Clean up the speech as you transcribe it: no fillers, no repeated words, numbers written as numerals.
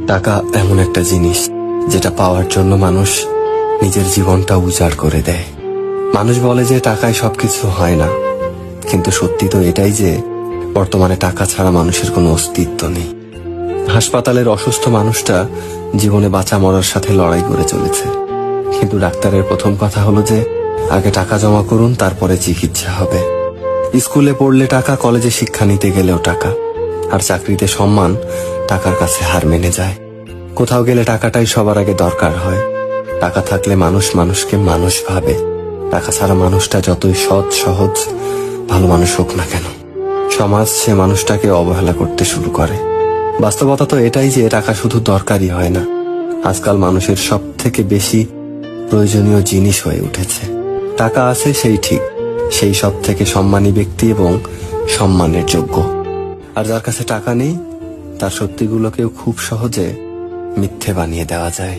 টাকা এমন একটা জিনিস যেটা পাওয়ার জন্য মানুষ নিজের জীবনটা উজাড় করে দেয়। মানুষ বলে যে টাকায় সবকিছু হয় না, কিন্তু সত্যি তো এটাই যে বর্তমানে টাকা ছাড়া মানুষের কোনো অস্তিত্ব নেই। হাসপাতালের অসুস্থ মানুষটা জীবনে বাঁচা মরার সাথে লড়াই করে চলেছে, কিন্তু ডাক্তারের প্রথম কথা হলো যে আগে টাকা জমা করুন, তারপরে চিকিৎসা হবে। স্কুলে পড়লে টাকা, কলেজে শিক্ষা নিতে গেলেও টাকা, আর চাকরিতে সম্মান টাকার কাছে হার মেনে যায়। কোথাও গেলে টাকাটাই সবার আগে দরকার হয়। টাকা থাকলে মানুষ মানুষকে মানুষ ভাবে। টাকা ছাড়া মানুষটা যতই সৎ সহজ ভালো মানুষ হোক না কেন, সমাজ সে মানুষটাকে অবহেলা করতে শুরু করে। বাস্তবতা তো এটাই যে টাকা শুধু দরকারই হয় না, আজকাল মানুষের সব থেকে বেশি প্রয়োজনীয় জিনিস হয়ে উঠেছে। টাকা আছে সেই ঠিক, সেই সব থেকে সম্মানী ব্যক্তি এবং সম্মানের যোগ্য। আর যার কাছে টাকা নেই, তার সত্যিগুলোকেও খুব সহজে মিথ্যে বানিয়ে দেওয়া যায়।